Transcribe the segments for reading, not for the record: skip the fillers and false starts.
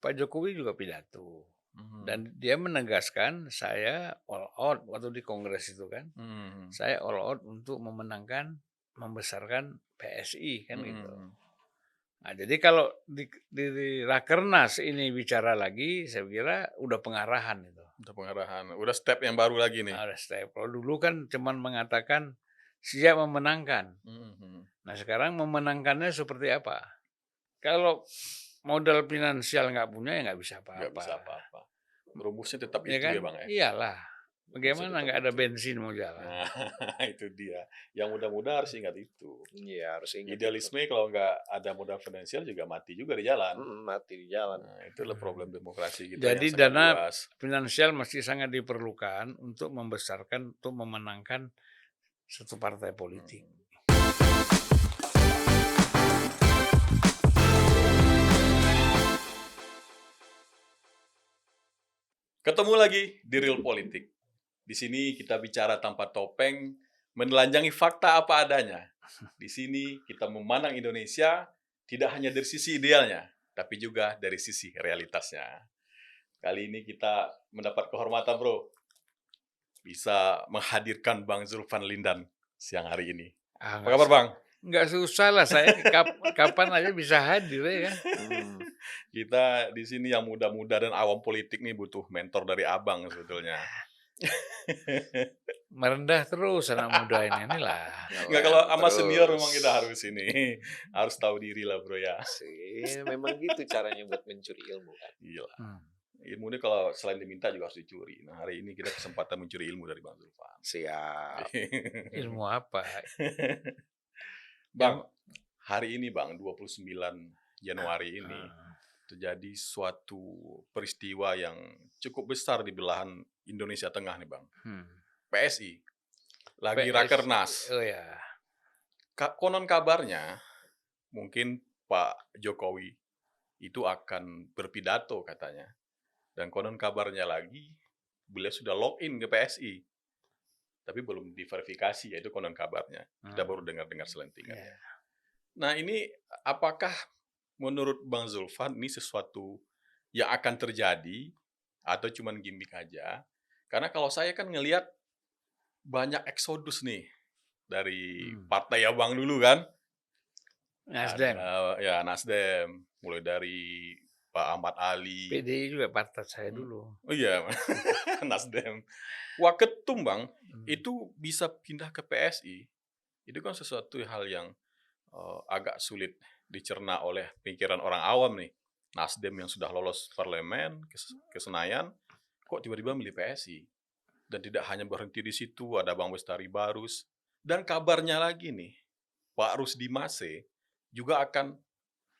Pak Jokowi juga pidato Mhm. dan dia menegaskan saya all out waktu di kongres itu kan, Mhm. saya all out untuk membesarkan PSI kan gitu. Mhm. Nah, jadi kalau di rakernas ini bicara lagi, saya kira udah pengarahan itu. Untuk pengarahan, udah step yang baru lagi nih. Udah step. Kalau dulu kan cuman mengatakan siap memenangkan. Mhm. Nah, sekarang memenangkannya seperti apa? Kalau modal finansial nggak punya, ya nggak bisa Nggak apa-apa. bisa apa-apa. Rumusnya tetap Ya itu kan? ya, Bang, ya? Iyalah. Rumusnya Bagaimana tetap nggak ada itu. bensin mau jalan? Nah, itu dia. Yang muda-muda harus ingat itu. Iya, harus ingat itu. Idealisme kalau nggak ada modal finansial juga mati juga di jalan. Mati di jalan. Nah, itulah problem demokrasi kita yang Jadi sangat dana luas. finansial masih sangat diperlukan untuk membesarkan, untuk memenangkan satu partai politik. Mhm. Ketemu lagi di Real Politik. Di sini kita bicara tanpa topeng, menelanjangi fakta apa adanya. Di sini kita memandang Indonesia tidak hanya dari sisi idealnya, tapi juga dari sisi realitasnya. Kali ini kita mendapat kehormatan, Bro, bisa menghadirkan Bang Zulfan Lindan siang hari ini. Ah, Apa kabar, Bang? nggak susah lah, saya kapan aja bisa hadir ya kan. Kita di sini yang muda-muda dan awam politik nih butuh mentor dari Abang sebetulnya. Merendah terus anak muda ini lah. Enggak, kalau Ngelem sama senior terus. memang kita harus ini, harus tahu diri lah, Bro, ya. Memang gitu caranya buat mencuri ilmu kan. Gila. Hmm. Ilmu ini kalau selain diminta juga harus dicuri. Nah, hari ini kita kesempatan mencuri ilmu dari Bang Zulfan. Siap. Ilmu apa? Bang, hari ini Bang, 29 Januari ini Ah, terjadi suatu peristiwa yang cukup besar di belahan Indonesia Tengah nih, Bang. hmm. PSI lagi PS, rakernas. oh ya. Konon kabarnya mungkin Pak Jokowi itu akan berpidato katanya. Dan konon kabarnya lagi beliau sudah login ke PSI. Tapi belum diverifikasi, ya itu konon kabarnya. Kita baru dengar-dengar selentingan. Ya. Nah, ini apakah menurut Bang Zulfan ini sesuatu yang akan terjadi atau cuman gimmick aja? Karena kalau saya kan ngelihat banyak eksodus nih dari partai Abang dulu kan. Nasdem, Ada ya Nasdem, mulai dari Pak Ahmad Ali. PDI juga partai saya dulu. Oh iya, Nasdem. Waketum, Bang, Hmm. itu bisa pindah ke PSI. Itu kan sesuatu hal yang agak sulit dicerna oleh pikiran orang awam nih. Nasdem yang sudah lolos parlemen ke Senayan, kok tiba-tiba milih PSI? Dan tidak hanya berhenti di situ, ada Bang Bestari Barus. Dan kabarnya lagi nih, Pak Rusdi Mase juga akan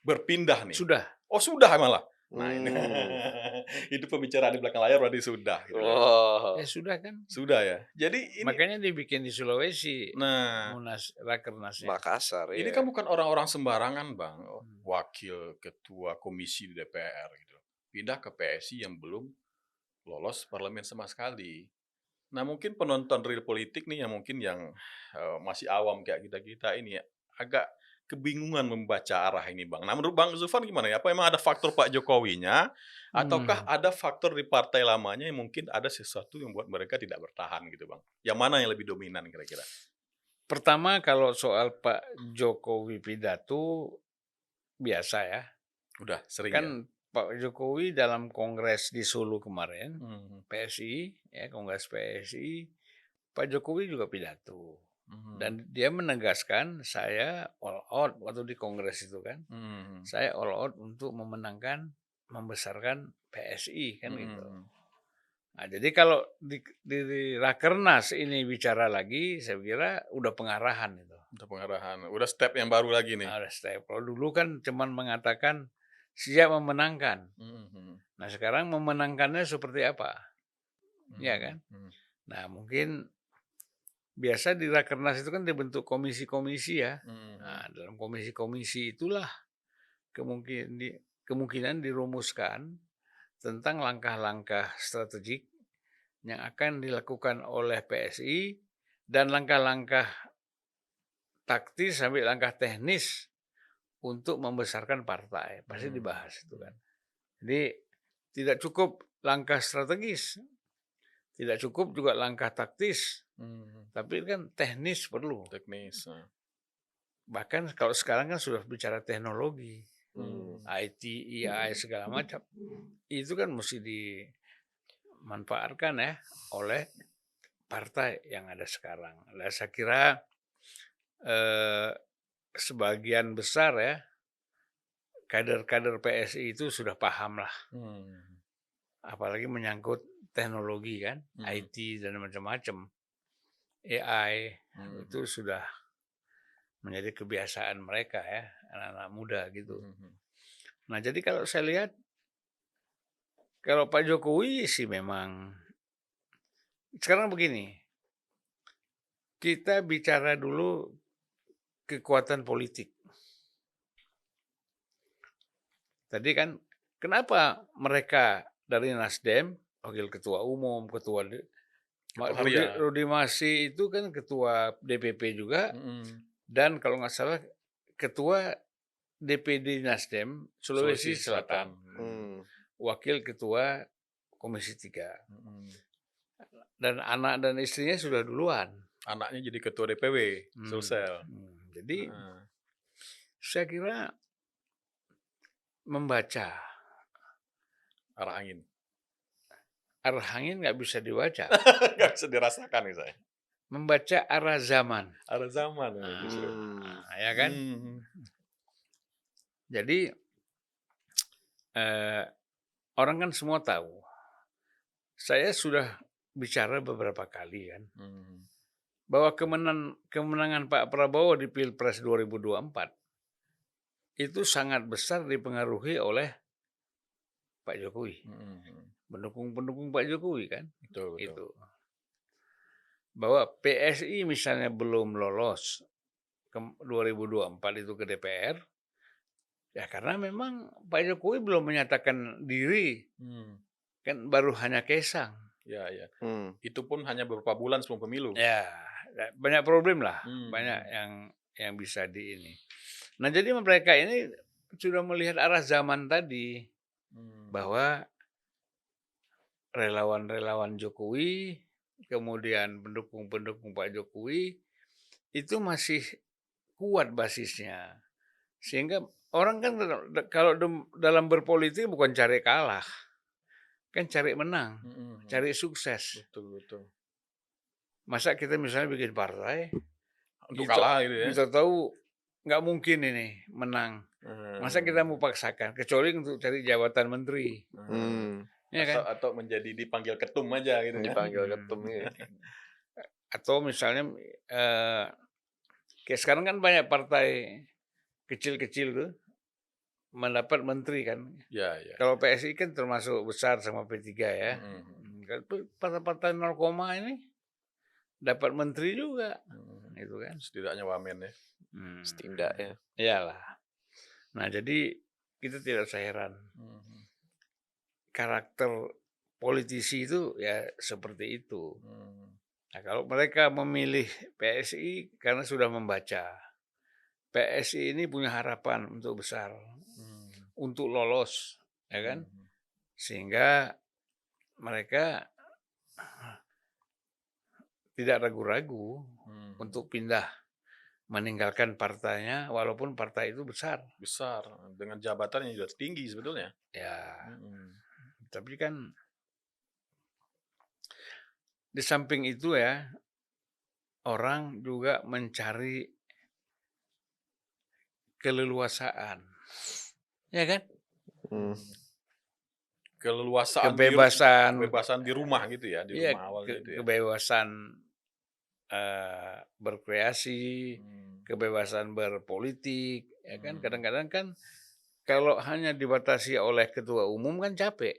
berpindah nih. Sudah. Oh, sudah malah. Nah, ini Hmm. itu pembicaraan di belakang layar berarti sudah gitu kan. Oh. Ya sudah kan. Sudah ya. Jadi ini Makanya dibikin di Sulawesi nah, rakernasnya. Makassar ini ya. kan bukan orang-orang sembarangan, Bang. Wakil ketua komisi di DPR gitu. Pindah ke PSI yang belum lolos parlemen sama sekali. Nah, mungkin penonton Real Politik nih yang masih awam kayak kita-kita ini ya, agak kebingungan membaca arah ini, Bang. Nah, menurut Bang Zulfan gimana ya? Apa emang ada faktor Pak Jokowinya ataukah ada faktor di partai lamanya yang mungkin ada sesuatu yang buat mereka tidak bertahan gitu, Bang? Yang mana yang lebih dominan kira-kira? Pertama kalau soal Pak Jokowi pidato biasa ya. Udah sering ya? Kan Pak Jokowi dalam kongres di Solo kemarin, Mhm. PSI, ya kongres PSI, Pak Jokowi juga pidato. Mhm. Dan dia menegaskan saya all out waktu di kongres itu kan. Mhm. Saya all out untuk membesarkan PSI kan gitu. Mhm. Nah, jadi kalau di rakernas ini bicara lagi, saya kira udah pengarahan itu. Untuk pengarahan, udah step yang baru lagi nih. Udah step. Kalau dulu kan cuman mengatakan siap memenangkan. Mhm. Nah, sekarang memenangkannya seperti apa? Ya kan? Mhm. Nah, mungkin biasa di rakernas itu kan dibentuk komisi-komisi ya. Mhm. Nah, dalam komisi-komisi itulah kemungkinan dirumuskan tentang langkah-langkah strategik yang akan dilakukan oleh PSI dan langkah-langkah taktis sampai langkah teknis untuk membesarkan partai. Pasti dibahas itu kan. Jadi tidak cukup langkah strategis, tidak cukup juga langkah taktis, tapi kan teknis perlu. Teknis. Bahkan kalau sekarang kan sudah bicara teknologi, Hmm. IT, AI segala macam, itu kan mesti dimanfaatkan ya oleh partai yang ada sekarang. Nah, saya kira sebagian besar ya kader-kader PSI itu sudah paham lah, apalagi menyangkut teknologi kan, IT dan macam-macam, AI itu sudah menjadi kebiasaan mereka ya, anak-anak muda gitu. Nah jadi kalau saya lihat, kalau Pak Jokowi sih memang, sekarang begini, kita bicara dulu kekuatan politik. Tadi kan kenapa mereka dari Nasdem, wakil ketua umum, ketua Rudi Masih itu kan ketua DPP juga, dan kalau nggak salah ketua DPD Nasdem Sulawesi Selatan, wakil ketua Komisi 3. Dan anak dan istrinya sudah duluan. Anaknya jadi ketua DPW, Sulsel. Jadi saya kira membaca arah angin nggak bisa dibaca. nggak bisa dirasakan misalnya. Membaca arah zaman. Arah zaman justru. Ya kan? Jadi orang kan semua tahu. Saya sudah bicara beberapa kali kan, bahwa kemenangan Pak Prabowo di Pilpres 2024 itu sangat besar dipengaruhi oleh Pak Jokowi, pendukung Pak Jokowi kan, betul. Itu. Bahwa PSI misalnya belum lolos ke 2024 itu ke DPR, ya karena memang Pak Jokowi belum menyatakan diri, kan baru hanya kesang. Ya. Itu pun hanya beberapa bulan sebelum pemilu. Ya, banyak problem lah, banyak yang bisa di ini. Nah jadi mereka ini sudah melihat arah zaman tadi, bahwa relawan-relawan Jokowi, kemudian pendukung-pendukung Pak Jokowi itu masih kuat basisnya, sehingga orang kan kalau dalam berpolitik bukan cari kalah, kan cari menang, cari sukses. Betul. Masa kita misalnya bikin partai Untuk kalah gitu ya. Kita tahu nggak mungkin ini menang. Masa kita mau paksakan, kecuali untuk cari jabatan menteri. Ya kan? Atau menjadi dipanggil ketum aja gitu. Dipanggil ketum ya. Atau misalnya kayak sekarang kan banyak partai kecil-kecil tuh mendapat menteri kan. Ya. Kalau PSI kan termasuk besar sama P3 ya. Partai-partai 0, ini dapat menteri juga. Itu kan. Setidaknya wamen ya. Setidaknya. Iyalah. Nah jadi kita tidak usah heran. Karakter politisi itu ya seperti itu. Nah, kalau mereka memilih PSI karena sudah membaca, PSI ini punya harapan untuk besar, untuk lolos, ya kan? Sehingga mereka tidak ragu-ragu untuk pindah, meninggalkan partainya, walaupun partai itu besar. Besar, dengan jabatan yang sudah tinggi sebetulnya. Ya, tapi kan di samping itu ya, orang juga mencari keleluasaan, ya kan? Keleluasaan, kebebasan di rumah gitu ya, di rumah awal gitu ya. Kebebasan berkreasi, kebebasan berpolitik, ya kan? Kadang-kadang kan kalau hanya dibatasi oleh ketua umum kan capek.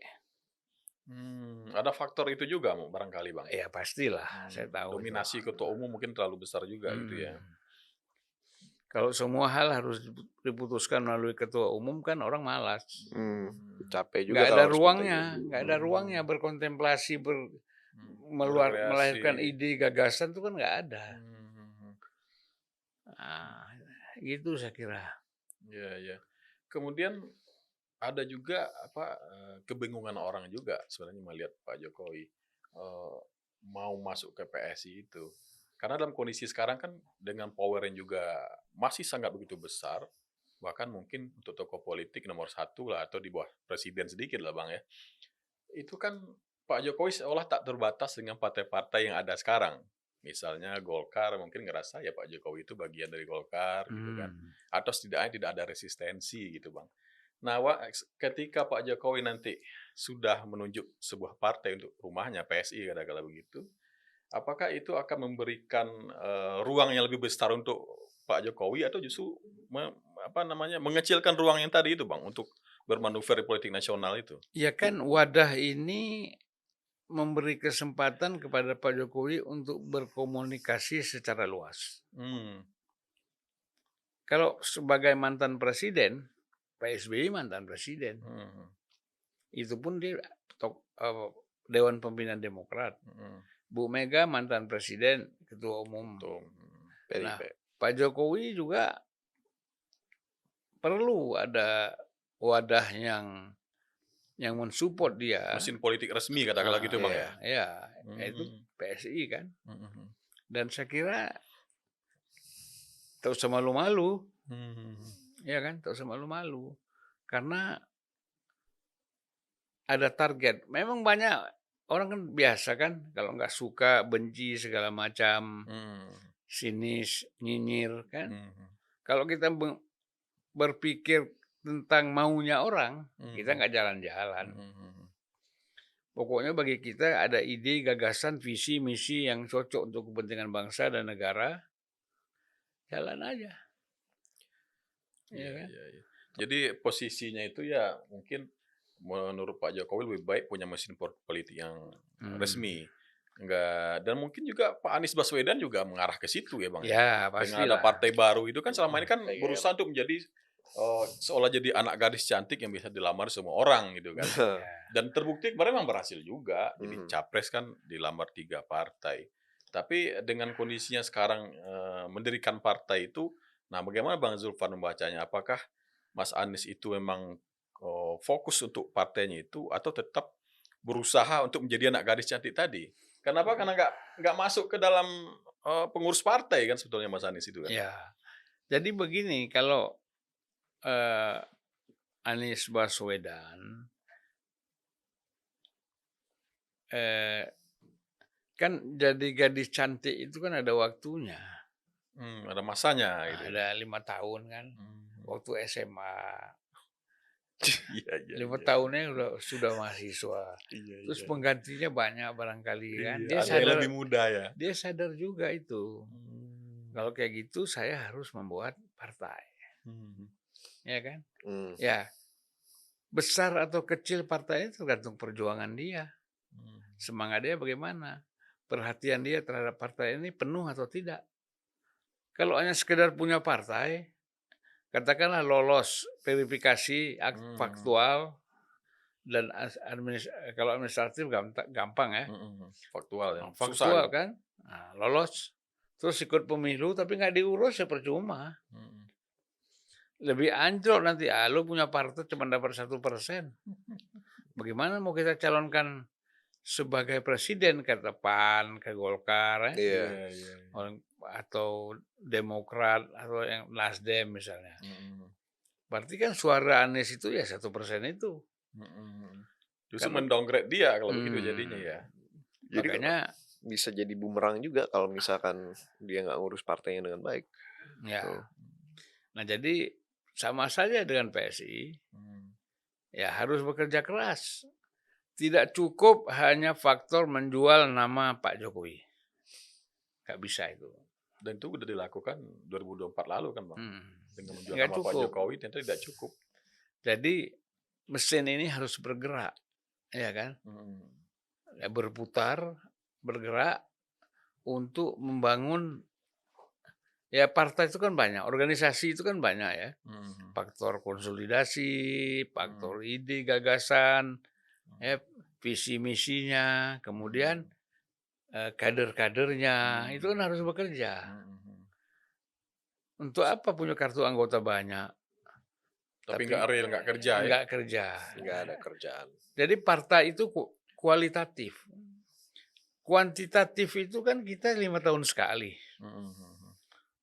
Ada faktor itu juga barangkali Bang. Ya pastilah, saya tahu. Dominasi ketua umum mungkin terlalu besar juga gitu ya. Kalau semua hal harus diputuskan melalui ketua umum kan orang malas. Capek juga. Nggak ada ruangnya berkontemplasi, melahirkan ide, gagasan itu kan nggak ada. Nah, gitu saya kira. Ya. Kemudian ada juga kebingungan orang juga sebenarnya melihat Pak Jokowi mau masuk ke PSI itu. Karena dalam kondisi sekarang kan dengan power yang juga masih sangat begitu besar, bahkan mungkin untuk tokoh politik nomor satu lah atau di bawah presiden sedikit lah Bang ya. Itu kan Pak Jokowi seolah tak terbatas dengan partai-partai yang ada sekarang. Misalnya Golkar mungkin ngerasa ya Pak Jokowi itu bagian dari Golkar gitu kan. Atau setidaknya tidak ada resistensi gitu Bang. Nah, ketika Pak Jokowi nanti sudah menunjuk sebuah partai untuk rumahnya, PSI katakanlah begitu, apakah itu akan memberikan ruang yang lebih besar untuk Pak Jokowi atau justru mengecilkan ruang yang tadi itu Bang untuk bermanuver di politik nasional itu? Ya kan wadah ini memberi kesempatan kepada Pak Jokowi untuk berkomunikasi secara luas. Kalau sebagai mantan presiden, Pak SBY mantan presiden, itu pun dia Dewan Pembina Demokrat. Bu Mega mantan presiden, ketua umum. Nah, Pak Jokowi juga perlu ada wadah yang mensupport dia. Mesin politik resmi katakanlah gitu Bang ya. Ya, itu PSI kan. Dan saya kira tak usah malu-malu. Ya kan, tak usah malu-malu. Karena ada target. Memang banyak orang kan biasa kan, kalau nggak suka, benci segala macam, sinis, nyinyir kan. Kalau kita berpikir tentang maunya orang, kita nggak jalan-jalan. Pokoknya bagi kita ada ide, gagasan, visi, misi yang cocok untuk kepentingan bangsa dan negara, jalan aja. Ya, kan? Ya. Jadi posisinya itu ya mungkin menurut Pak Jokowi lebih baik punya mesin politik yang resmi. Dan mungkin juga Pak Anies Baswedan juga mengarah ke situ ya Bang. Ya, pasti. Dengan ada partai baru itu kan selama ini kan berusaha untuk menjadi seolah jadi anak gadis cantik yang bisa dilamar semua orang gitu kan. Dan terbukti kemarin memang berhasil juga. Jadi capres kan dilamar 3 partai. Tapi dengan kondisinya sekarang mendirikan partai itu, nah bagaimana Bang Zulfan membacanya? Apakah Mas Anies itu memang fokus untuk partainya itu atau tetap berusaha untuk menjadi anak gadis cantik tadi? Kenapa? Karena nggak masuk ke dalam pengurus partai kan sebetulnya Mas Anies itu kan? Ya, jadi begini, kalau Anies Baswedan kan jadi gadis cantik itu kan ada waktunya. Ada masanya gitu. Ada 5 tahun kan, waktu SMA. 5 5 tahunnya sudah mahasiswa. Terus penggantinya banyak barangkali kan. Dia ada sadar, yang lebih muda ya. Dia sadar juga itu. Kalau kayak gitu saya harus membuat partai. Ya kan? Ya. Besar atau kecil partainya tergantung perjuangan dia. Semangat dia bagaimana? Perhatian dia terhadap partai ini penuh atau tidak? Kalau hanya sekedar punya partai, katakanlah lolos verifikasi faktual dan kalau administratif gampang ya. Faktual ya. Faktual kan? Nah, lolos. Terus ikut pemilu tapi nggak diurus ya percuma. Lebih anjlok nanti. Lu punya partai cuma dapat 1%. Bagaimana mau kita calonkan sebagai presiden ke PAN, ke Golkar, atau Demokrat atau yang Nasdem misalnya. Berarti kan suara Anies itu ya 1% itu. Justru mendowngrade dia kalau begitu jadinya ya. Jadi makanya bisa jadi bumerang juga kalau misalkan dia nggak ngurus partainya dengan baik. Ya. Nah jadi sama saja dengan PSI. Ya harus bekerja keras. Tidak cukup hanya faktor menjual nama Pak Jokowi. Nggak bisa itu. Dan itu sudah dilakukan 2024 lalu kan Bang. Dengan menjual Nggak nama cukup. Pak Jokowi ternyata tidak cukup. Jadi mesin ini harus bergerak. Ya kan? Ya, berputar, bergerak untuk membangun. Ya partai itu kan banyak, organisasi itu kan banyak ya. Faktor konsolidasi, faktor ide, gagasan, ya, visi misinya, kemudian kader-kadernya itu kan harus bekerja. Untuk apa punya kartu anggota banyak? Tapi nggak real, nggak kerja ya. nggak kerja. Nggak ada kerjaan. Jadi partai itu kualitatif. Kuantitatif itu kan kita 5 tahun sekali.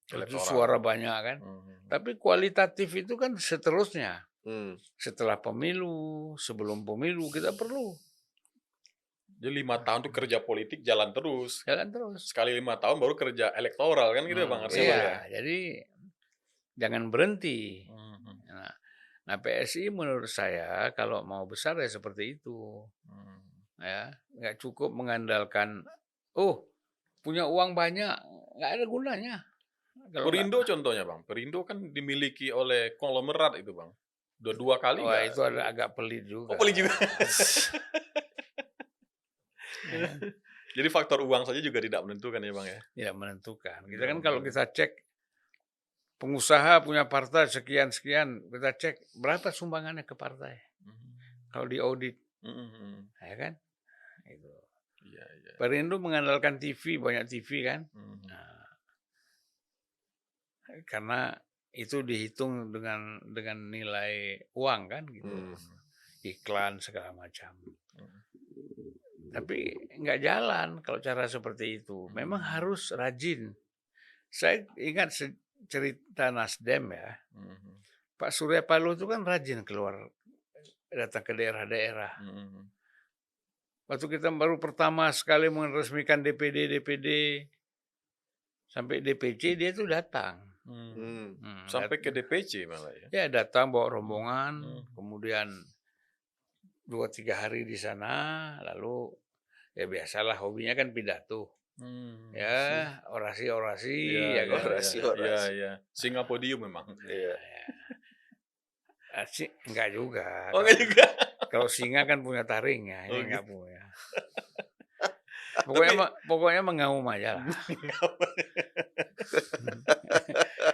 Itu Elektoral. suara banyak kan. Tapi kualitatif itu kan seterusnya. Setelah pemilu, sebelum pemilu kita perlu. Jadi 5 tahun tuh kerja politik jalan terus. Jalan terus. Sekali 5 tahun baru kerja elektoral kan gitu Bang Arsyad ya. Iya, jadi jangan berhenti. Nah, PSI menurut saya kalau mau besar ya seperti itu. Ya, nggak cukup mengandalkan punya uang banyak, nggak ada gunanya. Perindo contohnya Bang, Perindo kan dimiliki oleh konglomerat itu Bang. Udah 2 kali Wah, itu agak pelit juga. Oh, pelit juga. Jadi faktor uang saja juga tidak menentukan ya Bang ya? Tidak menentukan. Kita kan kalau kita cek pengusaha punya partai sekian-sekian, kita cek berapa sumbangannya ke partai. Kalau di audit, ya kan? Itu. Iya. Perindo mengandalkan TV, banyak TV kan? Nah, karena itu dihitung dengan nilai uang kan gitu. Iklan segala macam. Tapi nggak jalan kalau cara seperti itu. Memang harus rajin. Saya ingat cerita Nasdem ya. Pak Surya Paloh itu kan rajin datang ke daerah-daerah. Waktu kita baru pertama sekali meresmikan DPD sampai DPC dia tuh datang. Sampai ke DPC malah ya? Ya datang bawa rombongan, kemudian 2-3 hari di sana, lalu ya biasalah hobinya kan pidato. Ya, orasi-orasi, ya kan? Orasi. Iya. Singapodium memang. Iya. Enggak juga. Oh, enggak juga. Kalau singa kan punya taring ya, ini enggak gitu. punya. Pokoknya mengaum aja lah.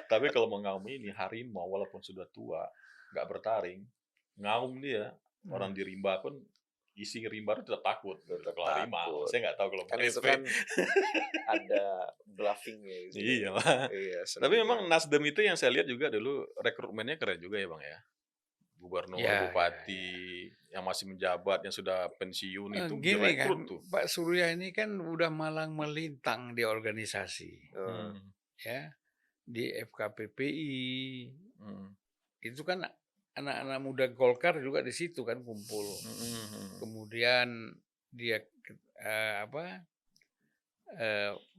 Tapi kalau mengaum ini harimau walaupun sudah tua, nggak bertaring, ngaum dia. Orang di rimba pun isi rimba itu tidak takut kalau harimau. Saya nggak tahu kalau kan itu kan ada bluffingnya. Iya lah. Tapi memang Nasdem itu yang saya lihat juga dulu rekrutmennya keren juga ya Bang ya. Gubernur, bupati yang masih menjabat, yang sudah pensiun itu gini kan, tuh. Pak Surya ini kan udah malang melintang di organisasi, ya, di FKPPI, itu kan anak-anak muda Golkar juga di situ kan kumpul, kemudian dia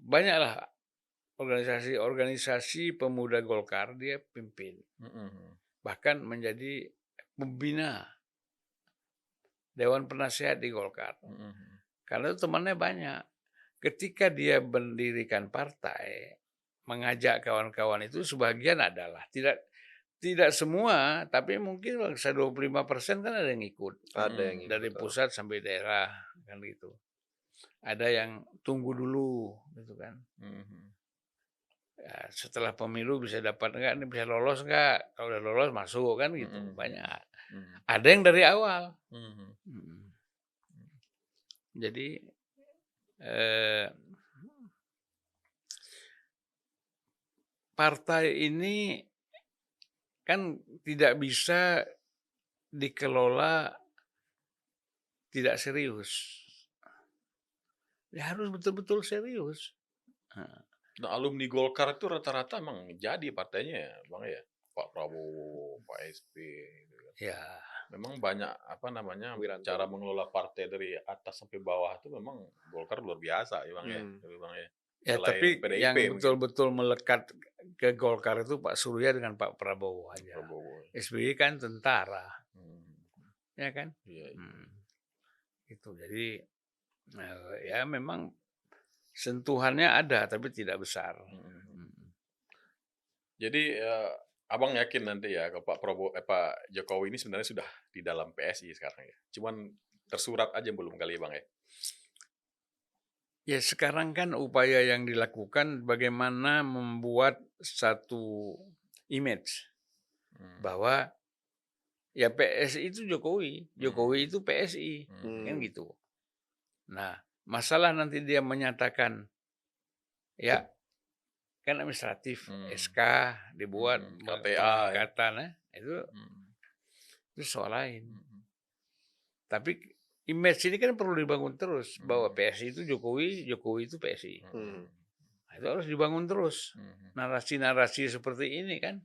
banyaklah organisasi pemuda Golkar dia pimpin, bahkan menjadi pembina Dewan Penasehat di Golkar. Karena itu temannya banyak. Ketika dia mendirikan partai, mengajak kawan-kawan itu sebagian adalah tidak semua, tapi mungkin 25% kan ada yang ikut. Ada yang ikut. Dari pusat sampai daerah kan gitu. Ada yang tunggu dulu gitu kan. Ya, setelah pemilu bisa dapat enggak, ini bisa lolos enggak? Kalau udah lolos masuk kan gitu, banyak. Ada yang dari awal. Jadi partai ini kan tidak bisa dikelola tidak serius. Ya harus betul-betul serius. Nah, alumni Golkar itu rata-rata emang jadi partainya ya, Bang ya. Pak Prabowo, Pak SB gitu kan. Ya. Memang banyak cara mengelola partai dari atas sampai bawah itu memang Golkar luar biasa ya Bang ya. Ya, tapi PDIP, yang betul-betul melekat ke Golkar itu Pak Surya dengan Pak Prabowo aja. SBY kan tentara. Ya kan? Itu jadi ya memang sentuhannya ada tapi tidak besar. Jadi Abang yakin nanti ya kalau Pak Jokowi ini sebenarnya sudah di dalam PSI sekarang ya. Cuman tersurat aja belum kali ya Bang ya. Ya sekarang kan upaya yang dilakukan bagaimana membuat satu image bahwa ya PSI itu Jokowi, Jokowi itu PSI, kan gitu. Nah, masalah nanti dia menyatakan ya kan administratif, SK dibuat KTA pengangkatan itu itu soal lain. Tapi image ini kan perlu dibangun terus bahwa PSI itu Jokowi, Jokowi itu PSI. Nah, itu harus dibangun terus. Narasi-narasi seperti ini kan.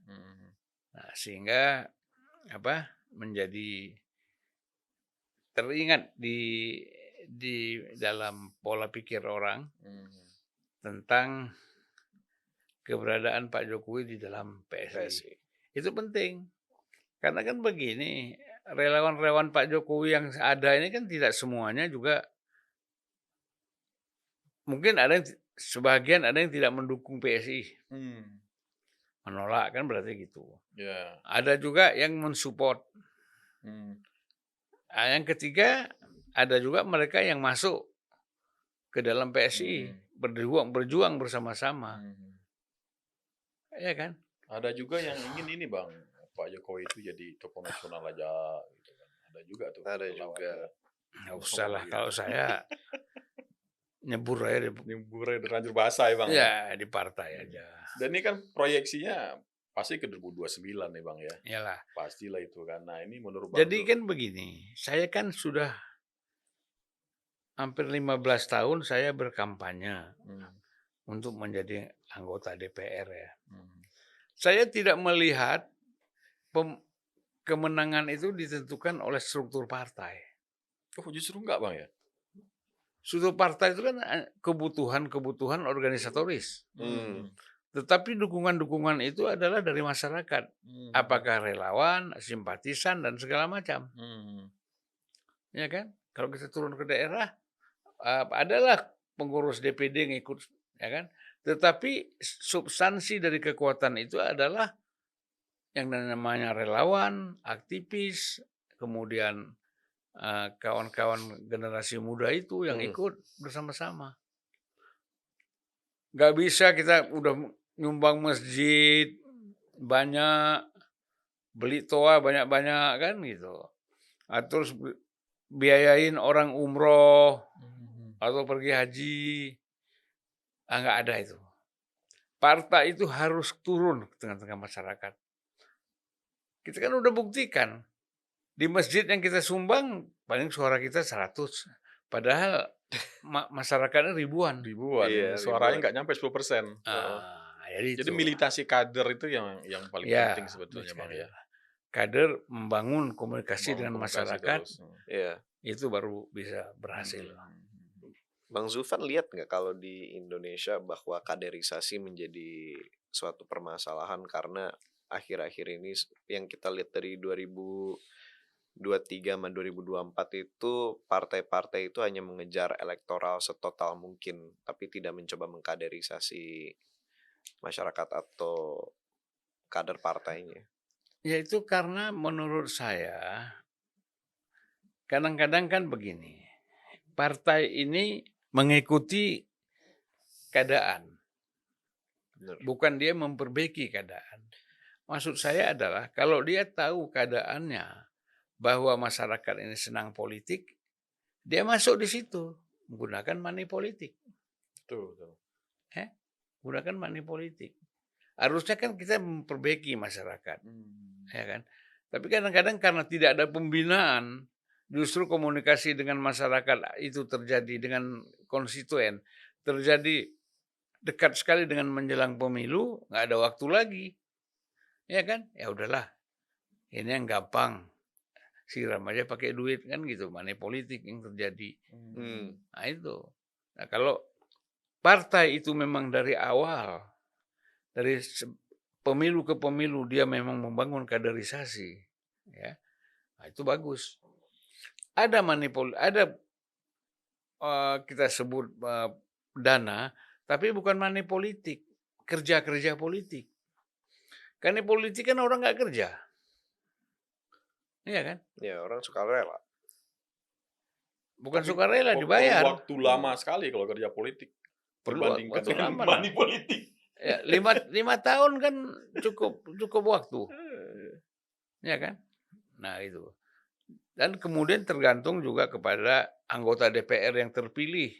Nah, sehingga menjadi teringat di dalam pola pikir orang tentang keberadaan Pak Jokowi di dalam PSI. Itu penting. Karena kan begini, relawan-relawan Pak Jokowi yang ada ini kan tidak semuanya juga, mungkin ada yang sebagian ada yang tidak mendukung PSI. Menolak kan berarti gitu. Ada juga yang mensupport. Yang ketiga, ada juga mereka yang masuk ke dalam PSI, berjuang bersama-sama. Ya kan? Ada juga yang ingin ini Bang, Pak Jokowi itu jadi tokoh nasional aja gitu kan. Ada juga tuh. Ada juga. Nggak usah lah, kalau saya nyebur aja terlanjur basah ya Bang. Ya, di partai aja. Dan ini kan proyeksinya pasti ke 2029 nih Bang ya. Iyalah. Pastilah itu kan. Nah, ini menurut Bang. Jadi kan begini, saya kan sudah hampir 15 tahun saya berkampanye untuk menjadi anggota DPR ya. Saya tidak melihat kemenangan itu ditentukan oleh struktur partai. Oh, justru enggak Bang ya? Struktur partai itu kan kebutuhan organisatoris. Tetapi dukungan-dukungan itu adalah dari masyarakat. Apakah relawan, simpatisan, dan segala macam. Ya kan? Kalau kita turun ke daerah, adalah pengurus DPD yang ikut. Ya kan? Tetapi substansi dari kekuatan itu adalah yang namanya relawan, aktivis, kemudian kawan-kawan generasi muda itu yang ikut bersama-sama. Gak bisa kita udah nyumbang masjid banyak, beli toa banyak-banyak kan gitu. Terus biayain orang umroh atau pergi haji. Nggak ada itu. Partai itu harus turun ke tengah-tengah masyarakat. Kita kan udah buktikan. Di masjid yang kita sumbang, paling suara kita 100. Padahal masyarakatnya ribuan. Iya, suaranya nggak nyampe 10%. Jadi militasi kader itu yang paling penting sebetulnya Bang ya. Kader membangun komunikasi dengan masyarakat, itu baru bisa berhasil. Bang Zulfan lihat nggak kalau di Indonesia bahwa kaderisasi menjadi suatu permasalahan karena akhir-akhir ini yang kita lihat dari 2023 sama 2024 itu partai-partai itu hanya mengejar elektoral setotal mungkin tapi tidak mencoba mengkaderisasi masyarakat atau kader partainya. Ya itu karena menurut saya kadang-kadang kan begini, partai ini mengikuti keadaan, bukan dia memperbaiki keadaan. Maksud saya adalah kalau dia tahu keadaannya bahwa masyarakat ini senang politik, dia masuk di situ menggunakan money politik. Betul. Gunakan money politik. Harusnya kan kita memperbaiki masyarakat, ya kan? Tapi kadang-kadang karena tidak ada pembinaan, justru komunikasi dengan masyarakat itu terjadi dengan konstituen, terjadi dekat sekali dengan menjelang pemilu, nggak ada waktu lagi, ya kan? Ya udahlah, ini yang gampang, siram aja pakai duit kan gitu, money politik yang terjadi. Nah itu. Nah kalau partai itu memang dari awal, dari pemilu ke pemilu dia memang membangun kaderisasi, ya, nah, itu bagus. Ada ada kita sebut dana, tapi bukan money politik, kerja politik. Karena politik kan orang nggak kerja, iya kan? Ya orang sukarela. Bukan sukarela, dibayar. Waktu lama sekali kalau kerja politik. Perbandingkan dengan money politik. Ya, 5 tahun kan cukup waktu, ya kan? Nah itu. Dan kemudian tergantung juga kepada anggota DPR yang terpilih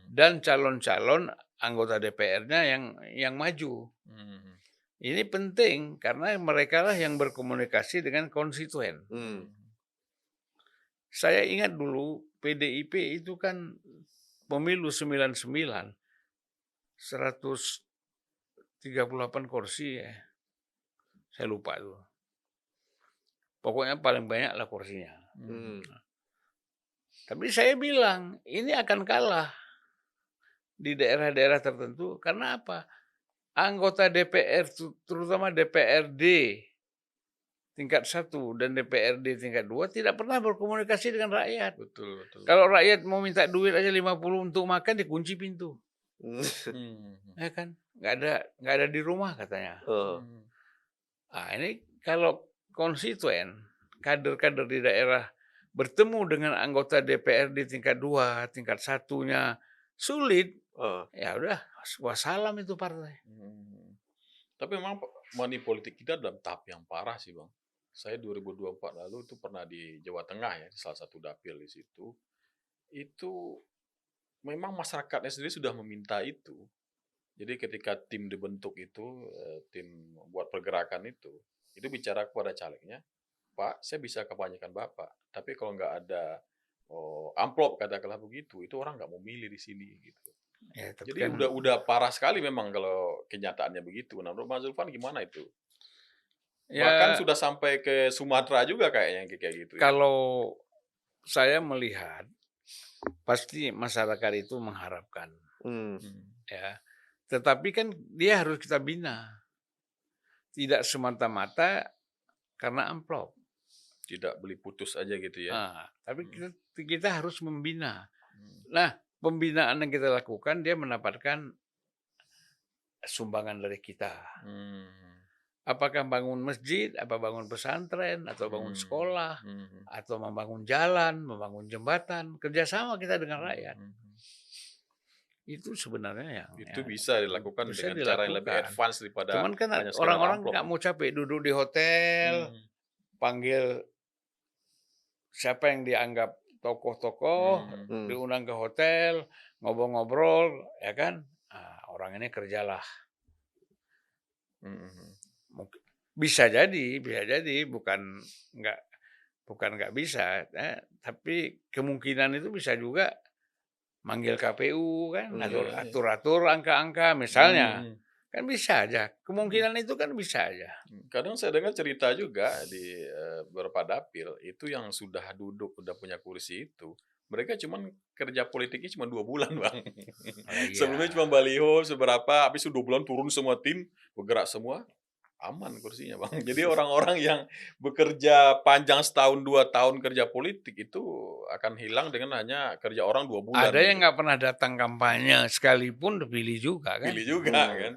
dan calon-calon anggota DPR-nya yang maju. Ini penting karena mereka lah yang berkomunikasi dengan konstituen. Saya ingat dulu PDIP itu kan pemilu 99, 138 kursi ya. Saya lupa itu. Pokoknya paling banyak lah kursinya. Tapi saya bilang, ini akan kalah di daerah-daerah tertentu. Karena apa? Anggota DPR, terutama DPRD tingkat 1 dan DPRD tingkat 2 tidak pernah berkomunikasi dengan rakyat. Betul. Kalau rakyat mau minta duit aja 50 untuk makan, dikunci pintu. Ya kan? Nggak ada di rumah katanya. Nah, ini kalau konstituen, kader-kader di daerah bertemu dengan anggota DPRD tingkat 2, tingkat 1-nya sulit, ya udah wassalam itu partai. Tapi memang money politik kita dalam tahap yang parah sih, Bang. Saya 2024 lalu itu pernah di Jawa Tengah ya, di salah satu dapil di situ. Itu memang masyarakatnya sendiri sudah meminta itu. Jadi ketika tim dibentuk itu, tim buat pergerakan itu bicara kepada calegnya, Pak, saya bisa kampanyekan Bapak, tapi kalau nggak ada amplop katakanlah begitu, itu orang nggak mau milih di sini gitu. Ya, tapi Jadi kan udah parah sekali memang kalau kenyataannya begitu. Nah, menurut Mas Zulfan gimana itu? Bahkan ya, sudah sampai ke Sumatera juga kayaknya kayak gitu. kalau saya melihat pasti masyarakat itu mengharapkan, ya. Tetapi kan dia harus kita bina, tidak semata-mata karena amplop. Tidak beli putus aja gitu ya. Tapi kita harus membina. Nah, pembinaan yang kita lakukan, dia mendapatkan sumbangan dari kita. Apakah bangun masjid, apa bangun pesantren, atau bangun sekolah, atau membangun jalan, membangun jembatan, kerjasama kita dengan rakyat. Itu sebenarnya yang bisa dilakukan bisa dengan cara yang lebih advance daripada cuman kan orang-orang nggak mau capek duduk di hotel, panggil siapa yang dianggap tokoh-tokoh, diundang ke hotel, ngobrol-ngobrol, ya kan? Orang ini kerjalah. Bisa jadi, bukan nggak bisa, tapi kemungkinan itu bisa juga manggil KPU kan, atur angka-angka misalnya, kan bisa aja. Kemungkinan itu kan bisa aja. Kadang saya dengar cerita juga di beberapa dapil itu yang sudah duduk, udah punya kursi itu, mereka cuman kerja politiknya cuma 2 bulan, Bang. Sebelumnya cuma baliho seberapa, habis itu 2 bulan turun semua tim, bergerak semua, aman kursinya, Bang. Jadi orang-orang yang bekerja panjang setahun 2 tahun kerja politik itu akan hilang dengan hanya kerja orang 2 bulan. Ada yang nggak pernah datang kampanye sekalipun dipilih juga kan. Pilih juga kan.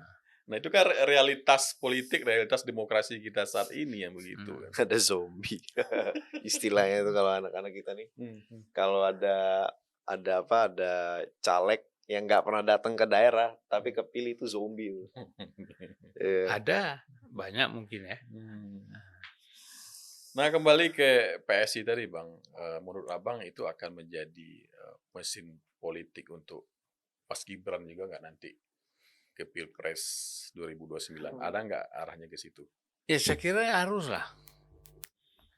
Nah itu kan realitas politik, realitas demokrasi kita saat ini yang begitu. Ada zombie istilahnya itu kalau anak-anak kita nih. Kalau ada caleg yang nggak pernah datang ke daerah tapi kepilih itu zombie. Ada banyak mungkin ya. Nah kembali ke PSI tadi, Bang, menurut Abang itu akan menjadi mesin politik untuk Mas Gibran juga nggak nanti ke Pilpres 2029? Ada nggak arahnya ke situ? Ya saya kira harus lah.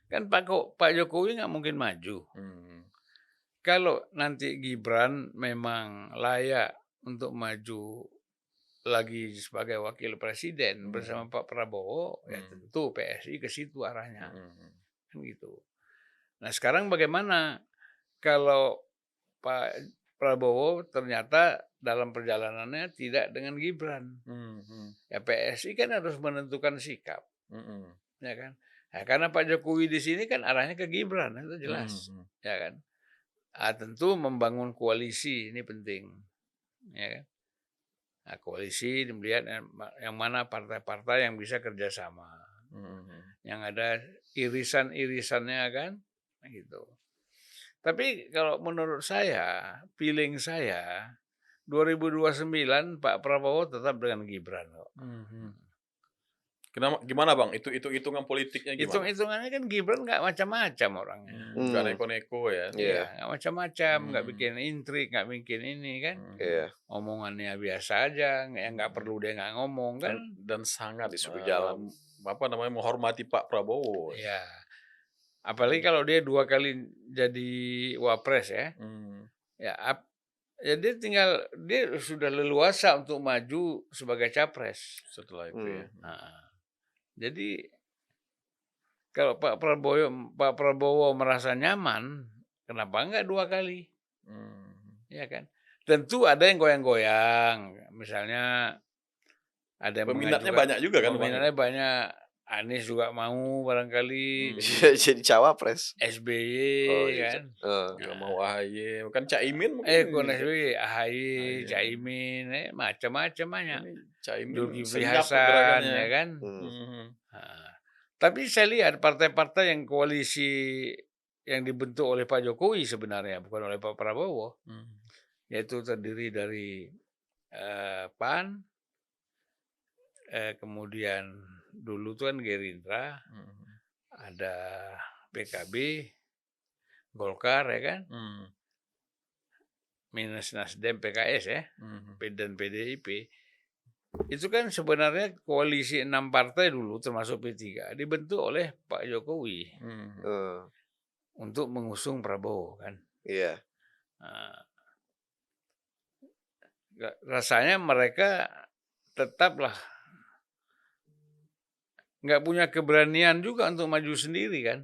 Kan Pak Jokowi nggak mungkin maju. Kalau nanti Gibran memang layak untuk maju lagi sebagai wakil presiden bersama Pak Prabowo, ya tentu PSI ke situ arahnya. Kan gitu. Nah sekarang bagaimana kalau Pak Prabowo ternyata dalam perjalanannya tidak dengan Gibran? Ya PSI kan harus menentukan sikap, ya kan? Ya, karena Pak Jokowi di sini kan arahnya ke Gibran, itu jelas, ya kan? Tentu membangun koalisi ini penting, ya kan? Nah, koalisi melihat yang mana partai-partai yang bisa kerjasama, yang ada irisan-irisannya kan, gitu. Tapi kalau menurut saya, feeling saya 2029 Pak Prabowo tetap dengan Gibran kok. Gimana Bang? Itu hitungan politiknya gimana? Hitung-hitungannya kan Gibran nggak macam-macam orangnya. Nggak neko-neko ya? Iya, nggak macam-macam, nggak Hmm. bikin intrik, nggak bikin ini kan. Iya. Omongannya biasa aja, yang nggak perlu dia nggak ngomong kan. Dan sangat Disuruh jalan. menghormati Pak Prabowo. Iya. Apalagi kalau dia 2 kali jadi wapres ya. Ya, ya dia sudah leluasa untuk maju sebagai capres. Setelah itu ya. Nah, jadi kalau Pak Prabowo merasa nyaman, kenapa enggak 2 kali? Ya kan? Tentu ada yang goyang-goyang, misalnya ada yang Peminatnya banyak juga kan, Bang? peminatnya banyak. Anies juga mau barangkali Jadi cawapres. SBY kan. Juga mau AHY, kan Caimin mungkin. SBY, AHY, Caimin, macam-macam banyak. Caimin Zulkifli senyap Hasan, gerakannya. ya kan. Nah, Tapi saya lihat partai-partai yang koalisi yang dibentuk oleh Pak Jokowi sebenarnya, bukan oleh Pak Prabowo, yaitu terdiri dari PAN, kemudian dulu tuh kan Gerindra, ada PKB, Golkar ya kan, minus Nasdem, PKS ya, dan PDIP. Itu kan sebenarnya koalisi 6 partai dulu termasuk P3 dibentuk oleh Pak Jokowi untuk mengusung Prabowo kan. Iya. Rasanya mereka tetaplah nggak punya keberanian juga untuk maju sendiri kan.